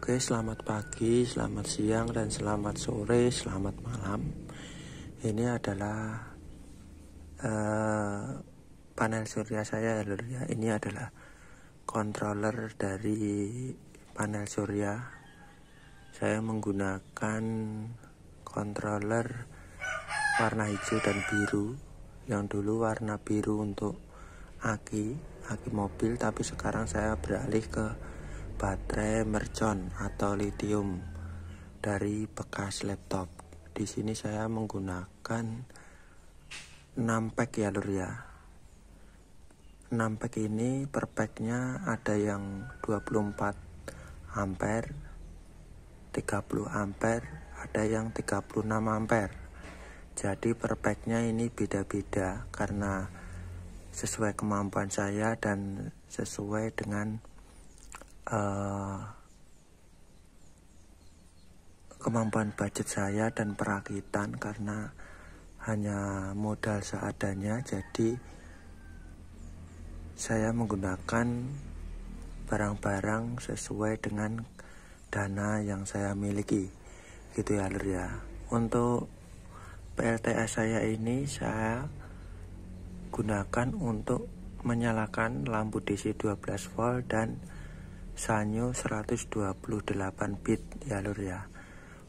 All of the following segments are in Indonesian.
Oke, selamat pagi, selamat siang, dan selamat sore, selamat malam. Ini adalah panel surya saya ya. Ini adalah controller dari panel surya. Saya menggunakan controller warna hijau dan biru. Yang dulu warna biru untuk aki mobil, tapi sekarang saya beralih ke baterai mercon atau lithium dari bekas laptop. Di sini saya menggunakan 6 pack ya lur ya. 6 pack ini per packnya ada yang 24 ampere, 30 ampere, ada yang 36 ampere. Jadi per packnya ini beda-beda karena sesuai kemampuan saya dan sesuai dengan kemampuan budget saya dan perakitan, karena hanya modal seadanya. Jadi saya menggunakan barang-barang sesuai dengan dana yang saya miliki, gitu ya lur ya. Untuk PLTS saya ini saya gunakan untuk menyalakan lampu DC 12 volt dan sanyo 128 bit ya lur ya.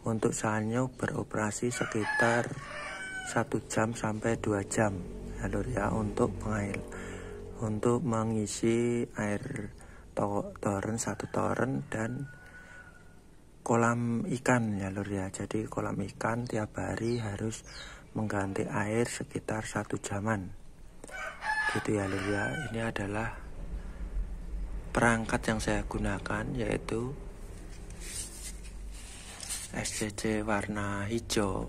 Untuk sanyo beroperasi sekitar 1 jam sampai 2 jam ya lur ya, untuk mengisi air toren 1 toren dan kolam ikan ya lur ya. Jadi kolam ikan tiap hari harus mengganti air sekitar 1 jaman, gitu ya lur ya. Ini adalah perangkat yang saya gunakan, yaitu SCC warna hijau,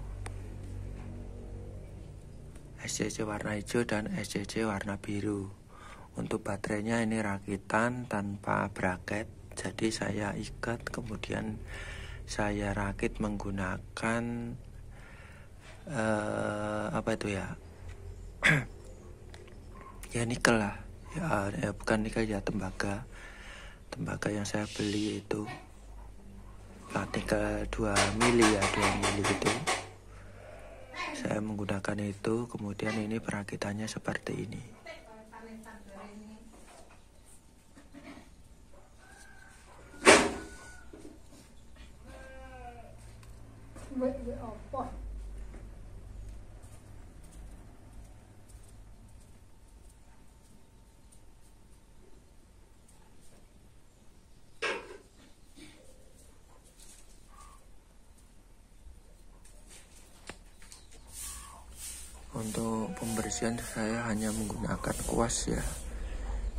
dan SCC warna biru. Untuk baterainya ini rakitan tanpa bracket, jadi saya ikat kemudian saya rakit menggunakan ya nikel lah ya, bukan nikel ya, tembaga yang saya beli itu nikel 2 mili ya, 2 mili gitu. Saya menggunakan itu, kemudian ini perakitannya seperti ini. Untuk pembersihan saya hanya menggunakan kuas ya,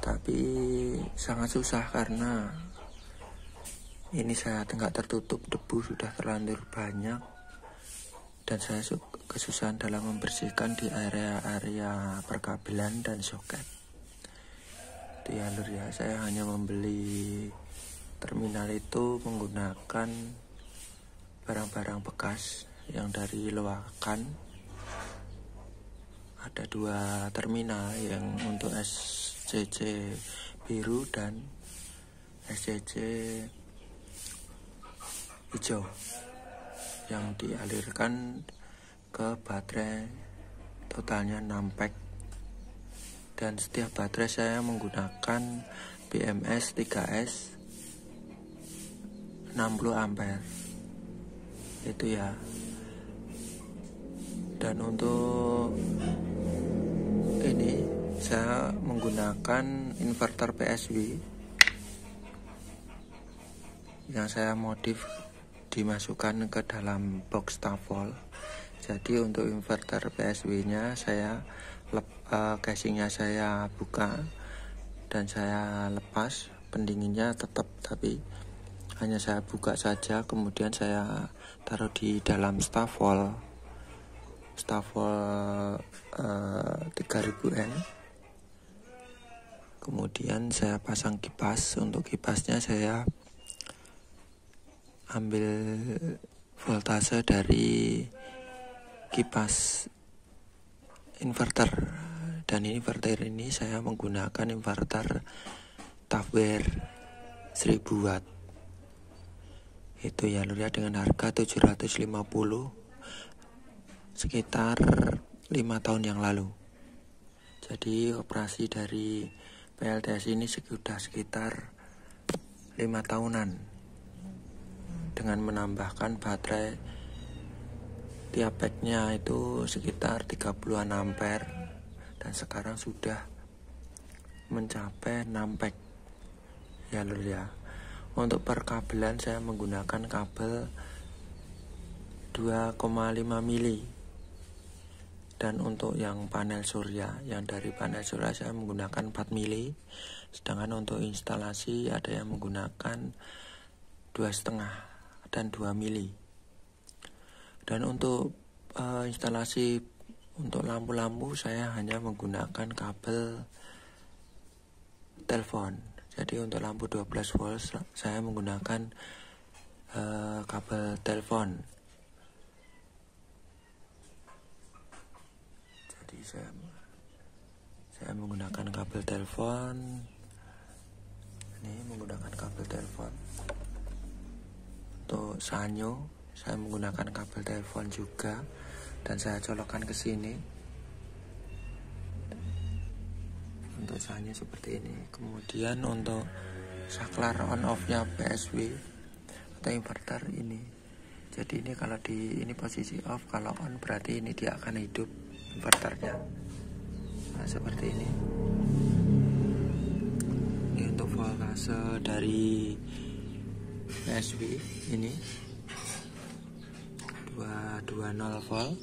tapi sangat susah karena ini saya nggak tertutup, debu sudah terlanjur banyak dan saya kesusahan dalam membersihkan di area-area perkabelan dan soket. Itu ya lur ya, saya hanya membeli terminal itu menggunakan barang-barang bekas yang dari loakan. Ada 2 terminal, yang untuk SCC biru dan SCC hijau yang dialirkan ke baterai, totalnya 6 pack. Dan setiap baterai saya menggunakan BMS 3S 60 ampere itu ya. Dan untuk ini saya menggunakan inverter PSW yang saya modif dimasukkan ke dalam box tafol. Jadi untuk inverter PSW nya saya casingnya saya buka dan saya lepas, pendinginnya tetap, tapi hanya saya buka saja, kemudian saya taruh di dalam stafol 3000N. Kemudian saya pasang kipas. Untuk kipasnya saya ambil voltase dari kipas inverter, dan inverter ini saya menggunakan inverter Tafware 1000 watt. Itu ya lur ya, dengan harga 750 sekitar 5 tahun yang lalu. Jadi operasi dari PLTS ini sudah sekitar 5 tahunan, dengan menambahkan baterai tiap packnya itu sekitar 30-an ampere, dan sekarang sudah mencapai 6 pack ya lur ya. Untuk perkabelan saya menggunakan kabel 2,5 mili, dan untuk yang panel surya, yang dari panel surya saya menggunakan 4 mili, sedangkan untuk instalasi ada yang menggunakan 2,5 dan 2 mili. Dan untuk instalasi untuk lampu-lampu saya hanya menggunakan kabel telepon. Jadi untuk lampu 12 volt saya menggunakan kabel telepon. Jadi saya menggunakan kabel telepon. Ini menggunakan kabel telepon. Untuk sanyo saya menggunakan kabel telepon juga, dan saya colokkan ke sini. Untuk sanyo seperti ini. Kemudian untuk saklar on off-nya PSW atau inverter ini. Jadi ini kalau ini posisi off, kalau on berarti ini dia akan hidup inverternya. Nah, seperti ini. Ini untuk voltase dari PSW ini 220 volt,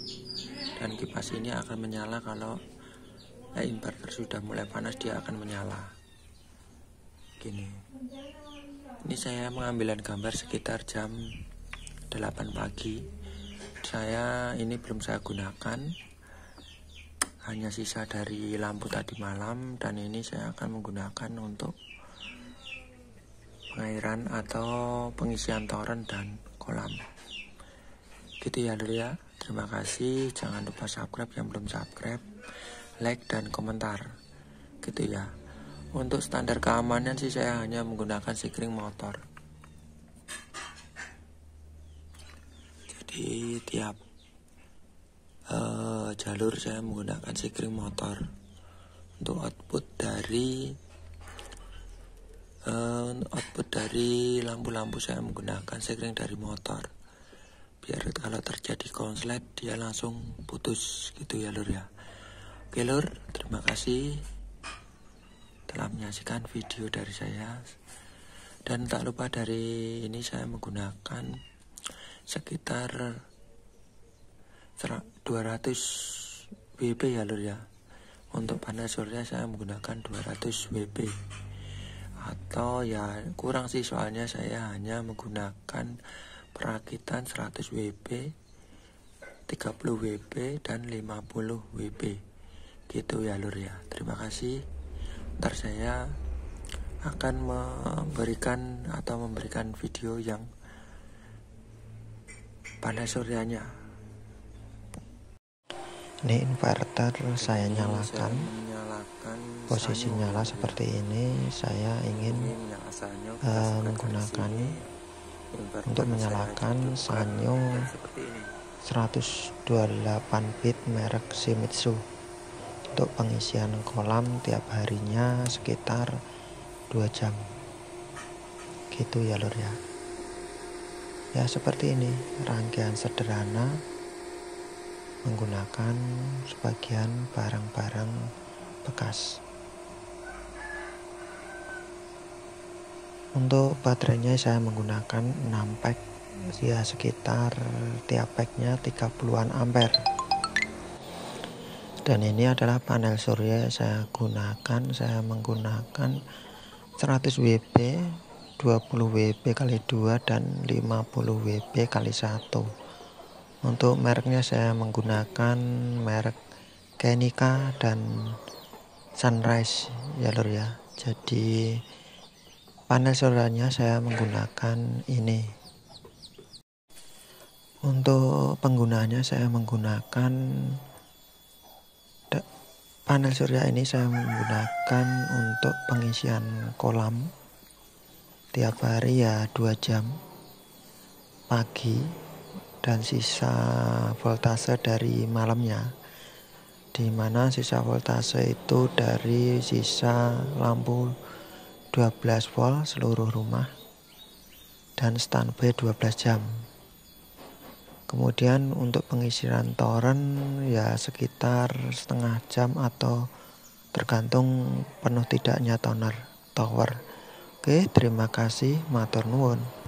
dan kipas ini akan menyala kalau inverter sudah mulai panas, dia akan menyala. Gini. Ini saya mengambilan gambar sekitar jam 8 pagi. Ini belum saya gunakan, hanya sisa dari lampu tadi malam, dan ini saya akan menggunakan untuk pengairan atau pengisian toren dan kolam. Gitu ya lur ya. Terima kasih. Jangan lupa subscribe yang belum subscribe, like dan komentar. Gitu ya. Untuk standar keamanan sih saya hanya menggunakan sikring motor. Jadi tiap jalur saya menggunakan sikring motor. Untuk output dari lampu-lampu saya menggunakan sikring dari motor, biar kalau terjadi konslet dia langsung putus. Gitu ya lur ya. Oke lur, terima kasih telah menyaksikan video dari saya. Dan tak lupa dari ini saya menggunakan sekitar 200 WP ya lur ya. Untuk panel surya saya menggunakan 200 WP, atau ya kurang sih, soalnya saya hanya menggunakan perakitan 100 WP, 30 WP dan 50 WP. Gitu ya lur ya. Terima kasih. Ntar saya akan memberikan video yang panel suryanya. Ini inverter saya nyalakan. Posisi nyala seperti ini. Saya ingin menggunakan untuk menyalakan sanyo 128 bit merek Shimizu. Untuk pengisian kolam tiap harinya sekitar 2 jam. Gitu ya lur ya. Ya seperti ini rangkaian sederhana menggunakan sebagian barang-barang bekas. Untuk baterainya saya menggunakan 6 pack, ya sekitar tiap packnya 30-an ampere. Dan ini adalah panel surya saya menggunakan 100 WP, 20 WP kali 2 dan 50 WP kali 1. Untuk mereknya saya menggunakan merek Kenika dan Sunrise ya lur ya. Jadi panel suryanya saya menggunakan ini. Untuk penggunaannya saya menggunakan panel surya ini saya menggunakan untuk pengisian kolam tiap hari ya 2 jam. pagi dan sisa voltase dari malamnya, di mana sisa voltase itu dari sisa lampu 12 volt seluruh rumah dan standby 12 jam. Kemudian untuk pengisian toren ya sekitar setengah jam atau tergantung penuh tidaknya tower. Oke, terima kasih, matur nuwun.